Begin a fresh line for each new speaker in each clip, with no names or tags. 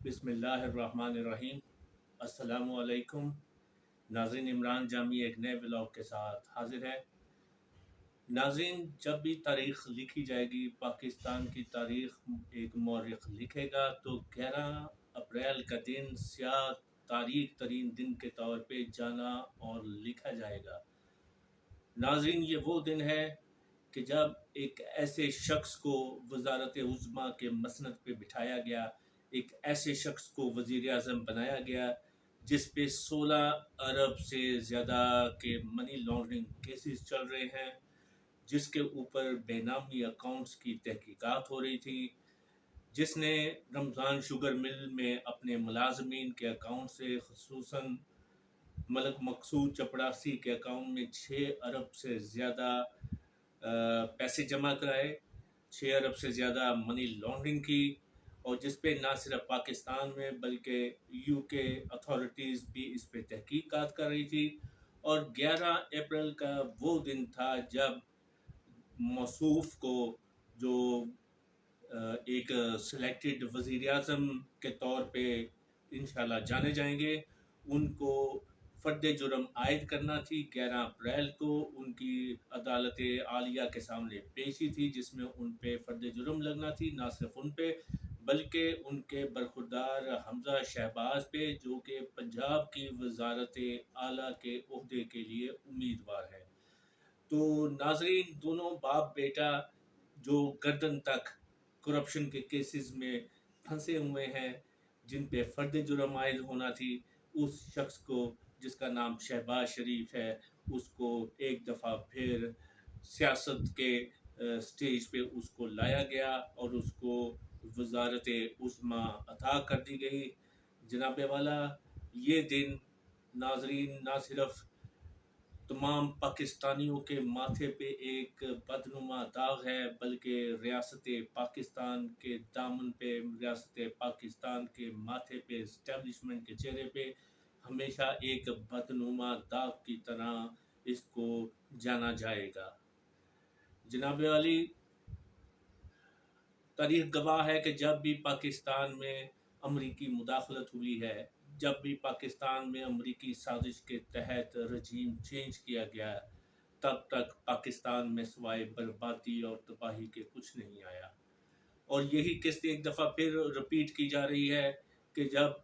बिस्मिल्लाहिर्रहमानिर्रहीम। अस्सलामुअलैकुम नाज़रीन, इमरान जामी एक नए व्लॉग के साथ हाजिर है। नाज़रीन, जब भी तारीख़ लिखी जाएगी, पाकिस्तान की तारीख़ एक मौरख़ लिखेगा तो 11 अप्रैल का दिन स्याह तारीख़ तरीन दिन के तौर पे जाना और लिखा जाएगा। नाज़रीन, ये वो दिन है कि जब एक ऐसे शख्स को वज़ारत उज़्मा के मसनद पे बिठाया गया, एक ऐसे शख्स को वज़ीर आज़म बनाया गया जिस पे 16 अरब से ज़्यादा के मनी लॉन्ड्रिंग केसेस चल रहे हैं, जिसके ऊपर बेनामी अकाउंट्स की तहकीकात हो रही थी, जिसने रमज़ान शुगर मिल में अपने मुलाजमीन के अकाउंट से ख़ुसूसन मलक मकसूद चपड़ासी के अकाउंट में 6 अरब से ज़्यादा पैसे जमा कराए, 6 अरब से ज़्यादा मनी लॉन्ड्रिंग की, और जिस पे ना सिर्फ पाकिस्तान में बल्कि यूके अथॉरिटीज़ भी इस पे तहकीकात कर रही थी। और 11 अप्रैल का वो दिन था जब मौसूफ को, जो एक सिलेक्टेड वज़ीर आज़म के तौर पे इंशाल्लाह जाने जाएंगे, उनको फ़र्द जुर्म आयद करना थी। 11 अप्रैल को उनकी अदालत आलिया के सामने पेशी थी जिसमें उन पे फ़र्द जुर्म लगना थी, ना सिर्फ उन पे बल्कि उनके बरखुरदार हमज़ा शहबाज पे, जो कि पंजाब की वज़ारत आला के ओहदे के लिए उम्मीदवार है। तो नाज़रीन, दोनों बाप बेटा जो गर्दन तक करप्शन के केसेस में फंसे हुए हैं, जिन पे फ़र्द जुर्म आयद होना थी, उस शख्स को जिसका नाम शहबाज शरीफ है, उसको एक दफ़ा फिर सियासत के स्टेज पे उसको लाया गया और उसको वज़ारत उज़्मा अता कर दी गई। जनाबे वाला, ये दिन नाज़रीन ना सिर्फ तमाम पाकिस्तानियों के माथे पे एक बदनुमा दाग है, बल्कि रियासत पाकिस्तान के दामन पे, रियासत पाकिस्तान के माथे पे, इस्टेब्लिशमेंट के चेहरे पे हमेशा एक बदनुमा दाग की तरह इसको जाना जाएगा। जनाब वाली, तारीख गवाह है कि जब भी पाकिस्तान में अमरीकी मुदाखलत हुई है, जब भी पाकिस्तान में अमरीकी साजिश के तहत रजीम चेंज किया गया, तब तक पाकिस्तान में सिवाय बर्बादी और तबाही के कुछ नहीं आया। और यही किस्त एक दफ़ा फिर रिपीट की जा रही है कि जब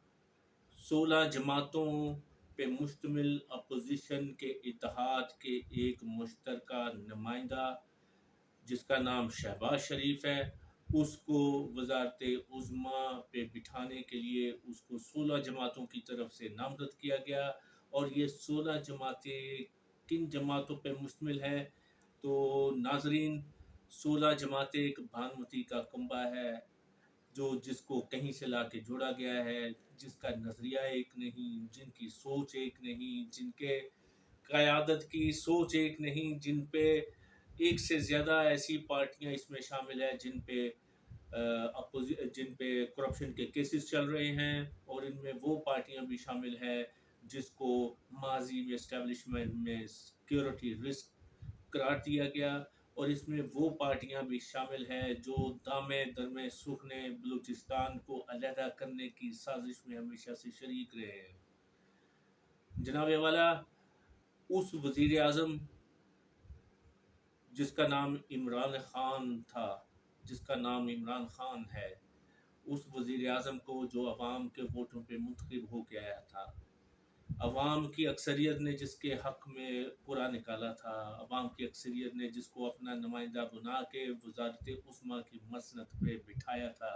16 जमातों पे मुश्तमिल अपोजिशन के इत्तेहाद के एक मुश्तरका नुमाइंदा जिसका नाम शहबाज शरीफ है, उसको वज़ारत उज़्मा पे बिठाने के लिए उसको 16 जमातों की तरफ से नामज़द किया गया। और ये 16 जमातें किन जमातों पे मुश्तमिल है? तो नाज़रीन, 16 जमातें एक भानुमती का कुंबा है, जो जिसको कहीं से ला के जोड़ा गया है, जिसका नज़रिया एक नहीं, जिनकी सोच एक नहीं, जिनके क़यादत की सोच एक नहीं, जिन पे एक से ज़्यादा ऐसी पार्टियां इसमें शामिल है जिन पे करप्शन के केसेस चल रहे हैं, और इनमें वो पार्टियां भी शामिल हैं जिसको माजी में इस्टेब्लिशमेंट में सिक्योरिटी रिस्क करार दिया गया, और इसमें वो पार्टियां भी शामिल हैं जो दामे दरमे सुखने बलूचिस्तान को अलहदा करने की साजिश में हमेशा से शरीक रहे हैं। जनाब वाला, उस वज़ीर आज़म जिसका नाम इमरान ख़ान था, जिसका नाम इमरान ख़ान है, उस वज़ीर आज़म को जो अवाम के वोटों पे मुंतखब हो के आया था, अवाम की अक्सरियत ने जिसके हक़ में कुरा निकाला था, अवाम की अक्सरियत ने जिसको अपना नुमाइंदा बना के वज़ारत उज़्मा की मसनद पे बिठाया था,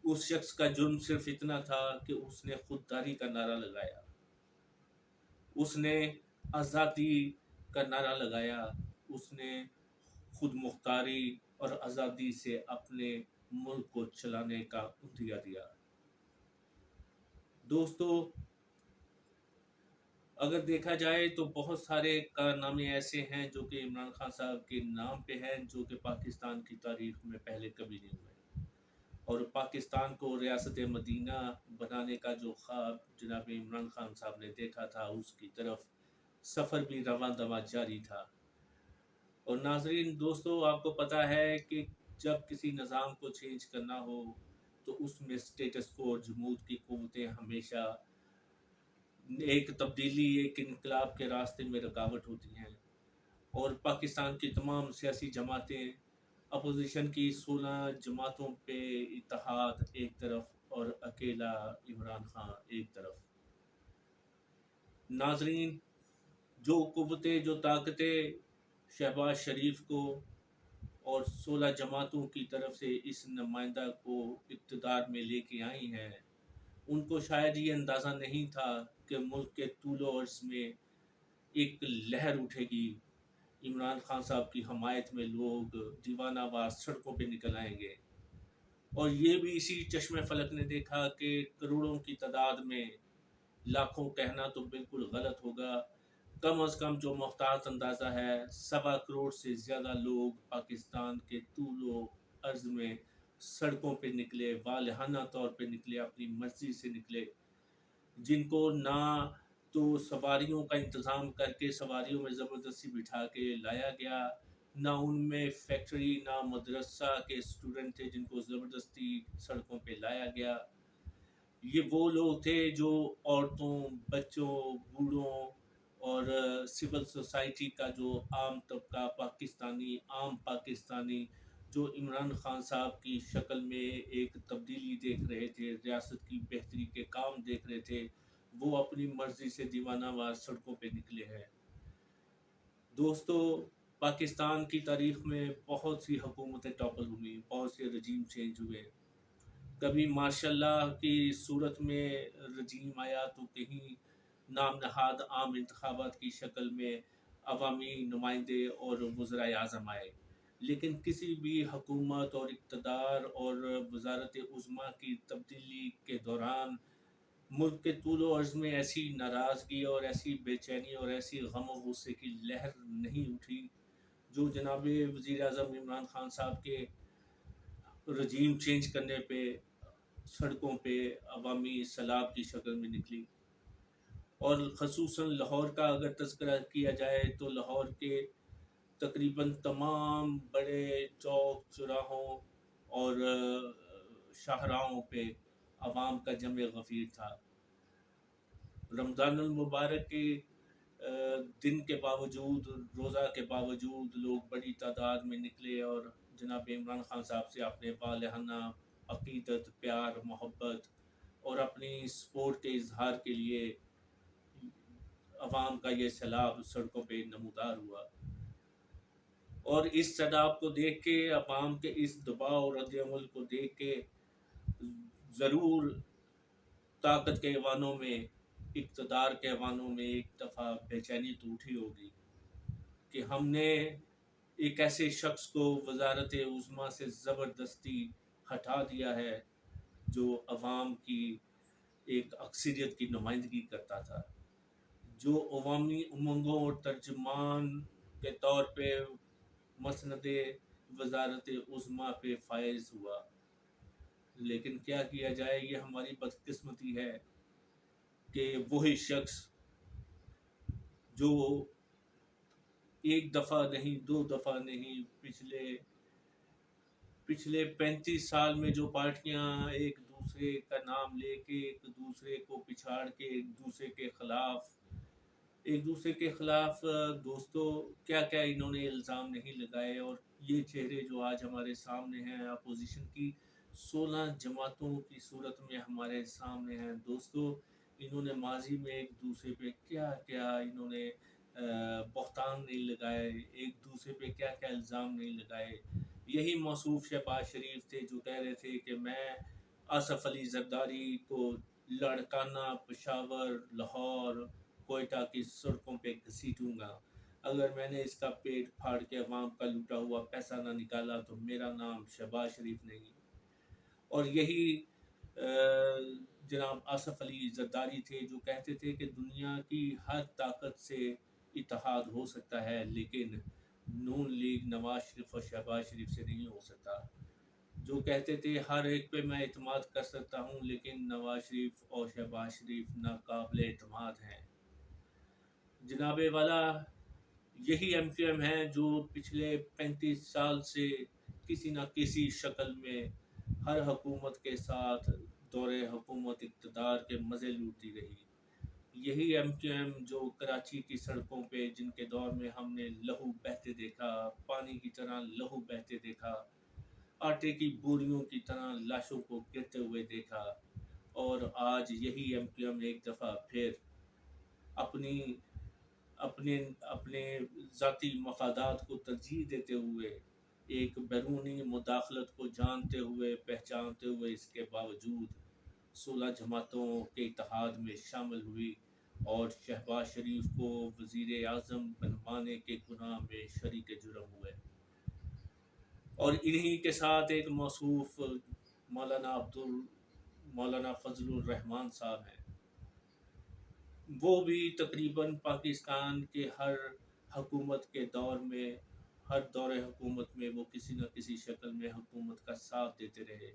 उस शख्स का जुर्म सिर्फ इतना था कि उसने खुददारी का नारा लगाया, उसने आज़ादी का नारा लगाया, उसने खुद मुख्तारी और आज़ादी से अपने मुल्क को चलाने का उद्दिया दिया। दोस्तों, अगर देखा जाए तो बहुत सारे कारनामे ऐसे हैं जो कि इमरान खान साहब के नाम पे हैं, जो कि पाकिस्तान की तारीख में पहले कभी नहीं हुए। और पाकिस्तान को रियासत मदीना बनाने का जो ख्वाब जनाब इमरान खान साहब ने देखा था, उसकी तरफ सफ़र भी रवां दवा जारी था। और नाज़रीन दोस्तों, आपको पता है कि जब किसी निज़ाम को चेंज करना हो تو اس میں اسٹیٹس کو اور جمود کی قوتیں ہمیشہ ایک تبدیلی، ایک انقلاب کے راستے میں رکاوٹ ہوتی ہیں، اور پاکستان کی تمام سیاسی جماعتیں، اپوزیشن کی 16 جماعتوں پہ اتحاد ایک طرف اور اکیلا عمران خان ایک طرف۔ ناظرین، جو قوتیں، جو طاقتیں شہباز شریف کو اور 16 جماعتوں کی طرف سے اس نمائندہ کو اقتدار میں لے کے آئی ہیں، ان کو شاید یہ اندازہ نہیں تھا کہ ملک کے طول و عرض میں ایک لہر اٹھے گی، عمران خان صاحب کی حمایت میں لوگ دیوانہ وار سڑکوں پہ نکل آئیں گے، اور یہ بھی اسی چشم فلک نے دیکھا کہ کروڑوں کی تعداد میں، لاکھوں کہنا تو بالکل غلط ہوگا، کم از کم جو محتاط اندازہ ہے 1.25 کروڑ سے زیادہ لوگ پاکستان کے طول و عرض میں سڑکوں پہ نکلے، والہانہ طور پہ نکلے، اپنی مرضی سے نکلے، جن کو نہ تو سواریوں کا انتظام کر کے سواریوں میں زبردستی بٹھا کے لایا گیا، نہ ان میں فیکٹری، نہ مدرسہ کے اسٹوڈنٹ تھے جن کو زبردستی سڑکوں پہ لایا گیا۔ یہ وہ لوگ تھے جو عورتوں، بچوں، بوڑھوں اور سول سوسائٹی کا جو عام طبقہ پاکستانی، عام پاکستانی، جو عمران خان صاحب کی شکل میں ایک تبدیلی دیکھ رہے تھے، ریاست کی بہتری کے کام دیکھ رہے تھے، وہ اپنی مرضی سے دیوانہ وار سڑکوں پہ نکلے ہیں۔ دوستو، پاکستان کی تاریخ میں بہت سی حکومتیں ٹاپل ہوئی، بہت سے رجیم چینج ہوئے، کبھی مارشاء اللہ کی صورت میں رجیم آیا تو کہیں نام نہاد عام انتخابات کی شکل میں عوامی نمائندے اور وزرائے اعظم آئے، لیکن کسی بھی حکومت اور اقتدار اور وزارت عظمیٰ کی تبدیلی کے دوران ملک کے طول و عرض میں ایسی ناراضگی اور ایسی بے چینی اور ایسی غم و غصے کی لہر نہیں اٹھی جو جناب وزیر اعظم عمران خان صاحب کے رجیم چینج کرنے پہ سڑکوں پہ عوامی سیلاب کی شکل میں نکلی۔ اور خصوصاً لاہور کا اگر تذکرہ کیا جائے تو لاہور کے تقریباً تمام بڑے چوک چوراہوں اور شاہراہوں پہ عوام کا جمع غفیر تھا۔ رمضان المبارک کے دن کے باوجود، روزہ کے باوجود لوگ بڑی تعداد میں نکلے اور جناب عمران خان صاحب سے اپنے والہانہ عقیدت، پیار، محبت اور اپنی سپورٹ کے اظہار کے لیے عوام کا یہ سیلاب سڑکوں پہ نمودار ہوا، اور اس سیلاب کو دیکھ کے، عوام کے اس دباؤ اور رد عمل کو دیکھ کے ضرور طاقت کے ایوانوں میں، اقتدار کے ایوانوں میں ایک دفعہ بے چینی تو اٹھی ہوگی کہ ہم نے ایک ایسے شخص کو وزارت عظمیٰ سے زبردستی ہٹا دیا ہے جو عوام کی ایک اکثریت کی نمائندگی کرتا تھا، جو عوامی امنگوں اور ترجمان کے طور پہ مسند وزارت عظمیٰ پہ فائز ہوا۔ لیکن کیا کیا جائے، یہ ہماری بدقسمتی ہے کہ وہی شخص جو ایک دفعہ نہیں، 2 دفعہ نہیں، پچھلے 35 سال میں جو پارٹیاں ایک دوسرے کا نام لے کے، ایک دوسرے کو پچھاڑ کے، ایک دوسرے کے خلاف دوستو کیا کیا انہوں نے الزام نہیں لگائے، اور یہ چہرے جو آج ہمارے سامنے ہیں اپوزیشن کی 16 جماعتوں کی صورت میں ہمارے سامنے ہیں، دوستو انہوں نے ماضی میں ایک دوسرے پہ کیا کیا انہوں نے بہتان نہیں لگائے، ایک دوسرے پہ کیا کیا الزام نہیں لگائے۔ یہی موصوف شہباز شریف تھے جو کہہ رہے تھے کہ میں آصف علی زرداری کو لاڑکانہ، پشاور، لاہور، کوئٹہ کی سڑکوں پہ گھسیٹوں گا، اگر میں نے اس کا پیٹ پھاڑ کے عوام کا لوٹا ہوا پیسہ نہ نکالا تو میرا نام شہباز شریف نہیں۔ اور یہی جناب آصف علی زرداری تھے جو کہتے تھے کہ دنیا کی ہر طاقت سے اتحاد ہو سکتا ہے لیکن نون لیگ، نواز شریف اور شہباز شریف سے نہیں ہو سکتا، جو کہتے تھے ہر ایک پہ میں اعتماد کر سکتا ہوں لیکن نواز شریف اور شہباز شریف ناقابل اعتماد ہیں۔ جناب والا، یہی ایم کیو ایم ہے جو پچھلے 35 سال سے کسی نہ کسی شکل میں हर हुकूमत के साथ दौरे हुकूमत इक़्तिदार के मज़े लूटती रही। यही एमक्यूएम जो कराची की सड़कों पे, जिनके दौर में हमने लहू बहते देखा, पानी की तरह लहू बहते देखा, आटे की बोरियों की तरह लाशों को गिरते हुए देखा, और आज यही एमक्यूएम एक दफ़ा फिर अपनी अपने अपने ज़ाती मफादात को तरजीह देते हुए, एक बैरूनी मुदाखलत को जानते हुए पहचानते हुए इसके बावजूद 16 जमातों के इत्तेहाद में शामिल हुई और शहबाज शरीफ को वज़ीर आज़म बनवाने के गुनाह में शरीक जुर्म हुए। और इन्हीं के साथ एक मौसूफ मौलाना फजलुर रहमान साहब हैं। वो भी तकरीबन पाकिस्तान के हर हुकूमत के दौर में, हर दौरे हुकूमत में वो किसी न किसी शक्ल में हुकूमत का साथ देते रहे।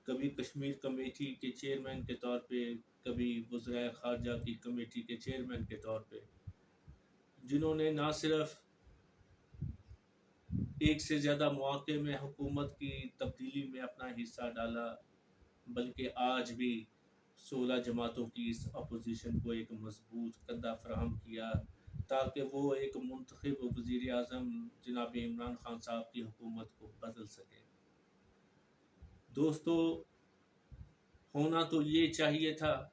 कभी कश्मीर कमेटी के चेयरमैन के तौर पे, कभी वज़राए ख़ारजा की कमेटी के चेयरमैन के तौर पे, जिन्होंने ना सिर्फ एक से ज़्यादा मौक़े में हुकूमत की तब्दीली में अपना हिस्सा डाला, बल्कि आज भी 16 जमातों की इस अपोजिशन को एक मजबूत कंधा फराहम किया ताकि वो एक मुंतखब वज़ीर आज़म जनाब इमरान खान साहब की हुकूमत को बदल सके। दोस्तों, होना तो ये चाहिए था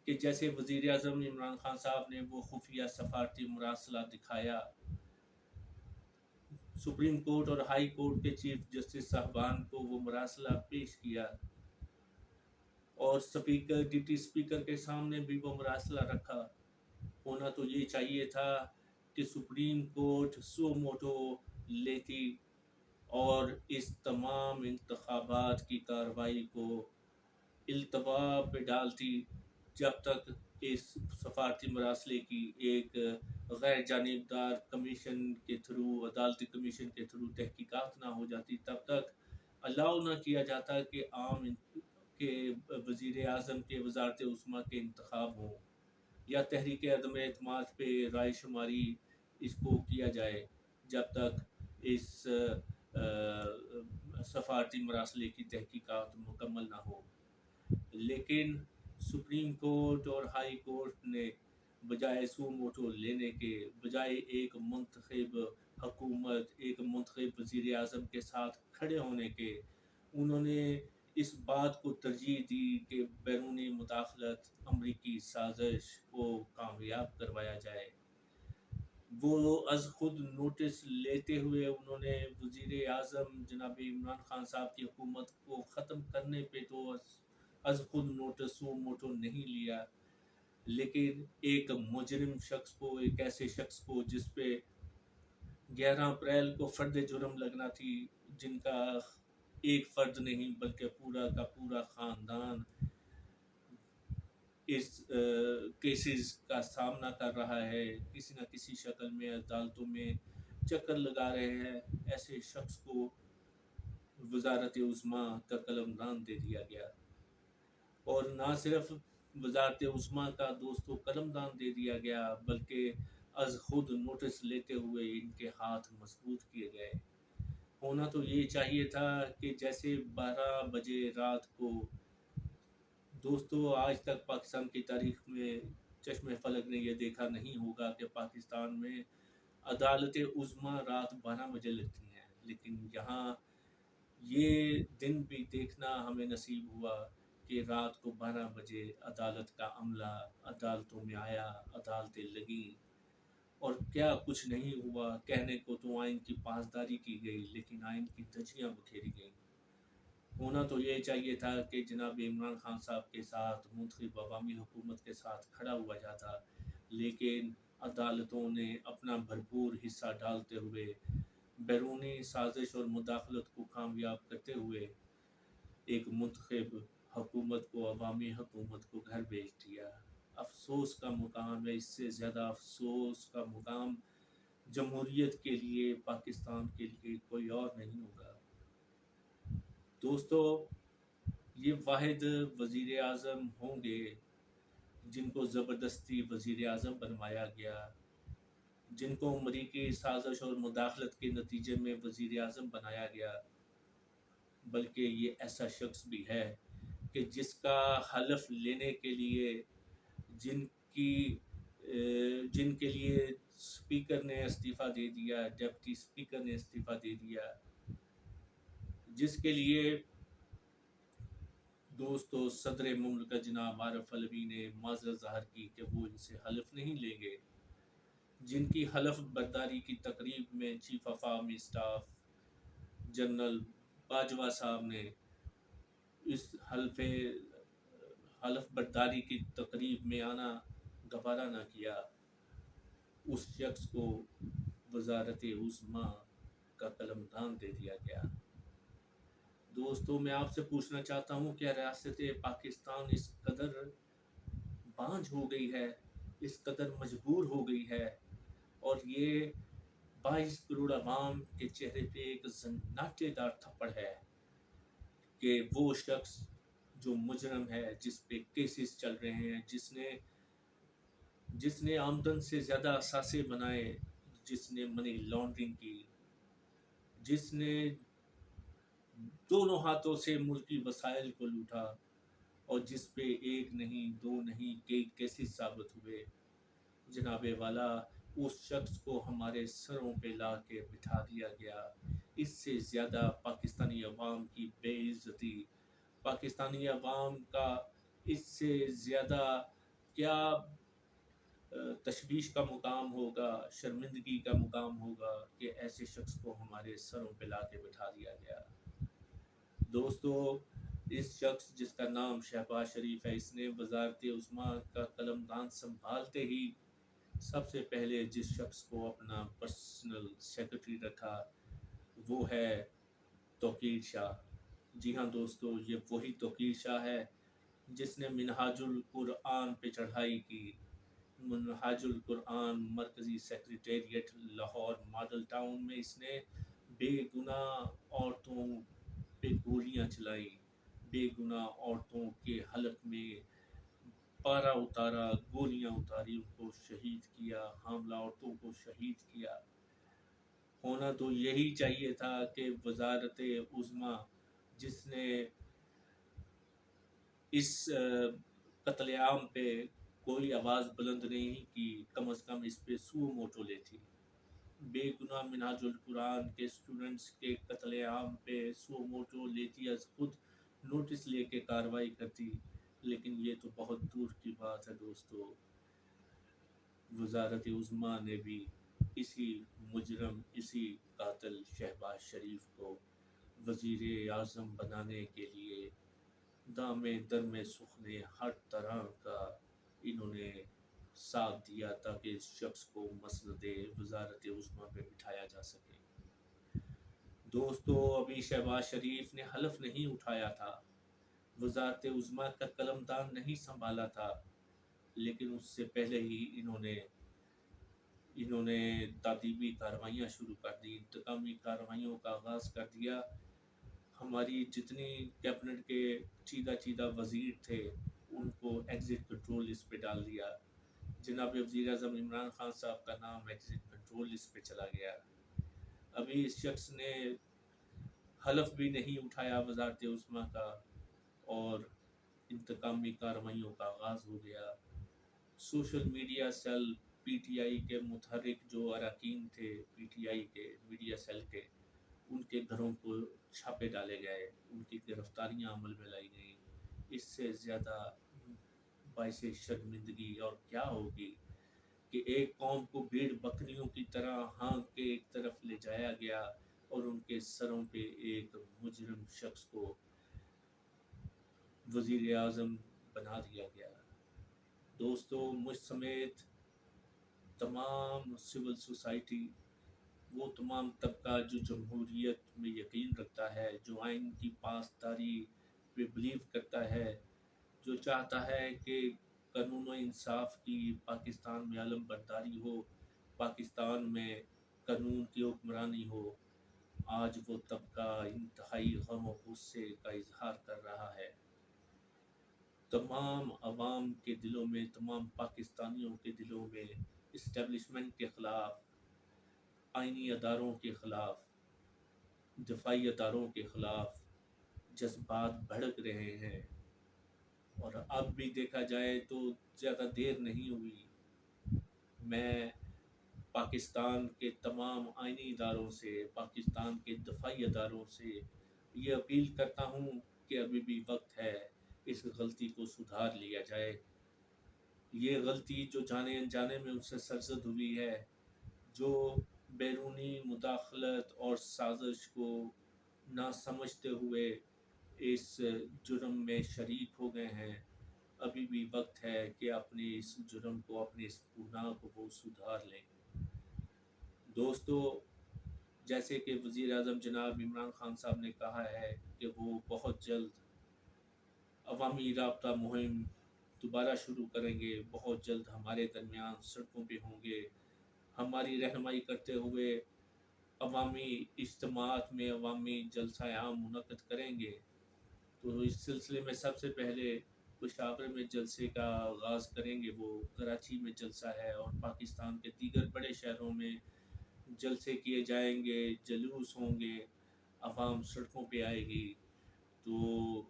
कि जैसे वज़ीर आज़म इमरान खान साहब ने वो खुफिया सफारती मुरासला दिखाया, सुप्रीम कोर्ट और हाई कोर्ट के चीफ जस्टिस साहबान को वो मुरासला पेश किया, और स्पीकर, डिप्टी स्पीकर के सामने भी वो मुरासला रखा। होना तो ये चाहिए था कि सुप्रीम कोर्ट सो मोटो लेती और इस तमाम इंतखाबात की कार्रवाई को इल्तवा पे डालती जब तक इस सफारती मरासले की एक गैर जानिबदार कमीशन के थ्रू, अदालती कमीशन के थ्रू तहकीकात ना हो जाती, तब तक अलाउ ना किया जाता कि आम के वज़ीर आज़म के वज़ारत उस्मा के इंतखाब हों या तहरीक अदम एतमाद पे राय शुमारी इसको किया जाए, जब तक इस सफारती मरासले की तहकीकात मुकम्मल ना हो। लेकिन सुप्रीम कोर्ट और हाई कोर्ट ने बजाय सू मोटो लेने के, बजाय एक मुंतखब हुकूमत, एक मुंतखब वज़ीर आज़म के साथ खड़े होने के, उन्होंने इस बात को तरजीह दी कि बैरूनी मुदाखलत, अमरीकी साजिश को कामयाब करवाया जाए। वो अज़ खुद नोटिस लेते हुए उन्होंने वज़ीर आज़म जनाब इमरान खान साहब की हुकूमत को ख़त्म करने पे तो अज़ खुद नोटिस सू मोटो नहीं लिया, लेकिन एक मुजरिम शख्स को, एक ऐसे शख्स को जिस पे 11 अप्रैल को फ़र्द जुर्म लगना थी, जिनका एक फ़र्द नहीं बल्कि पूरा का पूरा ख़ानदान इस केसेस का सामना कर रहा है, किसी न किसी शक्ल में अदालतों में चक्कर लगा रहे हैं, ऐसे शख्स को वज़ारत उस्मा का कलमदान दे दिया गया। और ना सिर्फ वज़ारत उस्मा का दोस्तों कलमदान दे दिया गया, बल्कि अज़ खुद नोटिस लेते हुए इनके हाथ मजबूत किए गए। होना तो ये चाहिए था कि जैसे 12 बजे रात को, दोस्तों आज तक पाकिस्तान की तारीख में चश्मे फलक ने यह देखा नहीं होगा कि पाकिस्तान में अदालत उज़्मा रात 12 बजे लगती हैं, लेकिन यहाँ ये दिन भी देखना हमें नसीब हुआ कि रात को 12 बजे अदालत का अमला अदालतों में आया, अदालतें लगी, और क्या कुछ नहीं हुआ। कहने को तो आइन की पासदारी की गई, लेकिन आइन की धज्जियाँ बखेरी गई। होना तो ये चाहिए था कि जनाब इमरान खान साहब के साथ मुंतखब अवामी हुकूमत के साथ खड़ा हुआ जाता, लेकिन अदालतों ने अपना भरपूर हिस्सा डालते हुए बैरूनी साजिश और मुदाखलत को कामयाब करते हुए एक मुंतखब हुकूमत को, अवामी हुकूमत को घर भेज दिया। अफसोस का मुकाम है, इससे ज़्यादा अफसोस का मुकाम जमहूरियत के लिए, पाकिस्तान के लिए कोई और नहीं होगा। दोस्तों, ये वाहिद वज़ीर आज़म होंगे जिनको ज़बरदस्ती वज़ीर आज़म बनवाया गया, जिनको अमरीकी साजिश और मुदाखलत के नतीजे में वज़ीर आज़म बनाया गया, بلکہ یہ ایسا شخص بھی ہے کہ جس کا حلف لینے کے لیے جن کی جن کے لیے اسپیکر نے استعفیٰ دے دیا، ڈپٹی اسپیکر نے استعفیٰ دے دیا، جس کے لیے دوستو صدر مملکت جناب عارف علوی نے معذرت ظاہر کی کہ وہ ان سے حلف نہیں لیں گے، جن کی حلف برداری کی تقریب میں chief of army staff general Bajwa صاحب نے اس حلف برداری کی تقریب میں آنا گوارا نہ کیا، اس شخص کو وزارت عظمیٰ کا قلمدان دے دیا گیا۔ دوستو میں آپ سے پوچھنا چاہتا ہوں کہ ریاست پاکستان اس قدر بانجھ ہو گئی ہے، اس قدر مجبور ہو گئی ہے، اور یہ 22 کروڑ عوام کے چہرے پہ ایک زناٹے دار تھپڑ ہے کہ وہ شخص جو مجرم ہے، جس پہ کیسز چل رہے ہیں، جس نے آمدن سے زیادہ اثاثے بنائے، جس نے منی لانڈرنگ کی، جس نے دونوں ہاتھوں سے ملکی وسائل کو لوٹا، اور جس پہ ایک نہیں دو نہیں کئی کیسز ثابت ہوئے، جناب والا اس شخص کو ہمارے سروں پہ لا کے بٹھا دیا گیا۔ اس سے زیادہ پاکستانی عوام کی بے عزتی، پاکستانی عوام کا اس سے زیادہ کیا تشویش کا مقام ہوگا، شرمندگی کا مقام ہوگا کہ ایسے شخص کو ہمارے سروں پہ لا کے بٹھا دیا گیا۔ دوستو اس شخص جس کا نام شہباز شریف ہے، اس نے وزارت عظمیٰ کا قلمدان سنبھالتے ہی سب سے پہلے جس شخص کو اپنا پرسنل سیکرٹری رکھا وہ ہے توقیر شاہ۔ جی ہاں دوستو، یہ وہی توقیر شاہ ہے جس نے منہاج القرآن پہ چڑھائی کی۔ منہاج القرآن مرکزی سیکریٹریٹ لاہور ماڈل ٹاؤن میں اس نے بے گناہ عورتوں پہ گولیاں چلائی، بے گناہ عورتوں کے حلق میں پارا اتارا، گولیاں اتاری، ان کو شہید کیا، حاملہ عورتوں کو شہید کیا۔ ہونا تو یہی چاہیے تھا کہ وزارت عظمیٰ جس نے اس قتل عام پہ کوئی آواز بلند نہیں کی، کم از کم اس پہ سو موٹو لیتی۔ بے گناہ منہاج القرآن کے اسٹوڈنٹس کے قتل عام پہ سو موٹو لیتی، از خود نوٹس لے کے کارروائی کرتی، لیکن یہ تو بہت دور کی بات ہے دوستو۔ وزارت عظمیٰ نے بھی اسی مجرم، اسی قاتل شہباز شریف کو وزیر اعظم بنانے کے لیے دامے در میں سخنے ہر طرح کا انہوں نے ساتھ دیا تاکہ اس شخص کو مسند وزارت عظمیٰ پہ بٹھایا جا سکے۔ دوستو ابھی شہباز شریف نے حلف نہیں اٹھایا تھا، وزارت عظمیٰ کا قلمدان نہیں سنبھالا تھا، لیکن اس سے پہلے ہی انہوں نے تعذیبی کارروائیاں شروع کر دی، انتقامی کارروائیوں کا آغاز کر دیا۔ ہماری جتنی کیبنٹ کے چیدہ وزیر تھے ان کو ایگزٹ کنٹرول لسٹ پہ ڈال دیا۔ جناب وزیر اعظم عمران خان صاحب کا نام ایگزٹ کنٹرول لسٹ پہ چلا گیا۔ ابھی اس شخص نے حلف بھی نہیں اٹھایا وزارت عظمیٰ کا، اور انتقامی کارروائیوں کا آغاز ہو گیا۔ Social media cell P T I کے متحرک جو اراکین تھے پی ٹی آئی کے میڈیا سیل کے، ان کے گھروں کو چھاپے ڈالے گئے، ان کی گرفتاریاں عمل میں لائی گئیں۔ اس سے زیادہ باعث شرمندگی اور کیا ہوگی کہ ایک قوم کو بھیڑ بکریوں کی طرح ہانک کے ایک طرف لے جایا گیا اور ان کے سروں پہ ایک مجرم شخص کو وزیر اعظم بنا دیا گیا۔ دوستو مجھ سمیت تمام سول سوسائٹی، وہ تمام طبقہ جو جمہوریت میں یقین رکھتا ہے، جو آئین کی پاسداری پہ بلیو کرتا ہے، جو چاہتا ہے کہ قانون و انصاف کی پاکستان میں علم برداری ہو، پاکستان میں قانون کی حکمرانی ہو، آج وہ طبقہ انتہائی غم و غصے کا اظہار کر رہا ہے۔ تمام عوام کے دلوں میں، تمام پاکستانیوں کے دلوں میں اسٹیبلشمنٹ کے خلاف، آئینی اداروں کے خلاف، دفاعی اداروں کے خلاف जज्बात भड़क रहे हैं। और अब भी देखा जाए तो ज़्यादा देर नहीं हुई, मैं पाकिस्तान के तमाम आइनी इदारों से, पाकिस्तान के दफाई इदारों से ये अपील करता हूँ कि अभी भी वक्त है, इस गलती को सुधार लिया जाए। ये गलती जो जाने अनजाने में उनसे सरजद हुई है, जो बैरूनी मुदाखलत और साजिश को ना समझते हुए इस जुर्म में शरीक हो गए हैं, अभी भी वक्त है कि अपने इस जुर्म को, अपने इस गुनाह को वो सुधार लें। दोस्तों, जैसे कि वज़ीर आज़म जनाब इमरान खान साहब ने कहा है कि वो बहुत जल्द अवामी राब्ता मुहिम दोबारा शुरू करेंगे, बहुत जल्द हमारे दरमियान सड़कों पे होंगे, हमारी रहनुमाई करते हुए अवामी इज्तिमात में अवामी जलसा आम मुनक़्क़िद करेंगे। तो इस सिलसिले में सबसे पहले पेशावर में जलसे का आगाज़ करेंगे, वो कराची में जलसा है और पाकिस्तान के दीगर बड़े शहरों में जलसे किए जाएंगे, जलूस होंगे, अवाम सड़कों पे आएगी। तो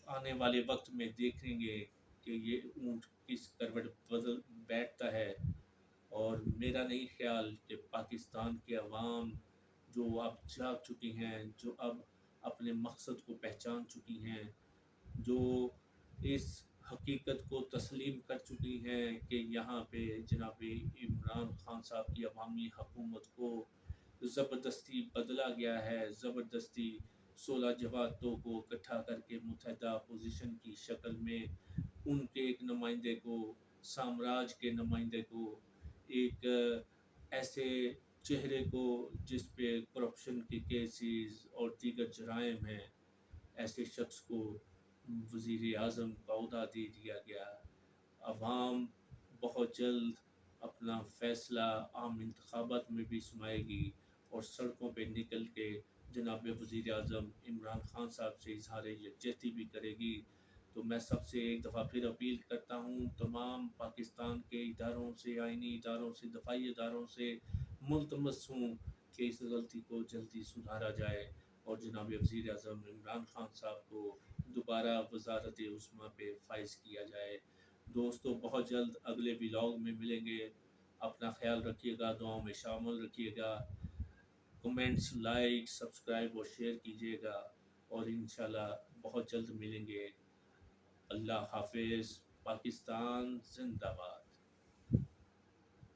आने वाले वक्त में देखेंगे कि ये ऊँट किस करवट बदल बैठता है। और मेरा नहीं ख्याल कि पाकिस्तान के अवाम जो अब जाग चुकी हैं, जो अब अपने मकसद को पहचान चुकी हैं, जो इस हकीकत को तस्लीम कर चुकी हैं कि यहाँ पे जनाब इमरान खान साहब की अवामी हुकूमत को ज़बरदस्ती बदला गया है, ज़बरदस्ती 16 जमातों को इकट्ठा करके मुत्तहिदा अपोजिशन की शक्ल में उनके एक नुमाइंदे को, साम्राज्य के नुमाइंदे को, एक ऐसे चेहरे को जिस पे करप्शन के केसेस और दीगर जराइम हैं, ऐसे शख्स को वज़ीर आज़म का ओहदा दे दिया गया। अवाम बहुत जल्द अपना फ़ैसला आम इंतखाबात में भी सुनाएगी और सड़कों पे निकल के जनाब वज़ीर आज़म इमरान खान साहब से इज़हार यकजहती भी करेगी। तो मैं सबसे एक दफ़ा फिर अपील करता हूँ तमाम पाकिस्तान के इदारों से, आइनी इदारों से, दफाई इदारों से मुल्तमस हूँ कि इस गलती को जल्दी सुधारा जाए और जनाब वज़ीर आज़म इमरान खान साहब को दोबारा वज़ारत उस्मा पे फाइज किया जाए। दोस्तों, बहुत जल्द अगले व्लॉग में मिलेंगे। अपना ख्याल रखिएगा, दुआओं में शामिल रखिएगा। कमेंट्स, लाइक, सब्सक्राइब और शेयर कीजिएगा और इंशाल्लाह बहुत जल्द मिलेंगे। अल्लाह हाफिज़। पाकिस्तान जिंदाबाद।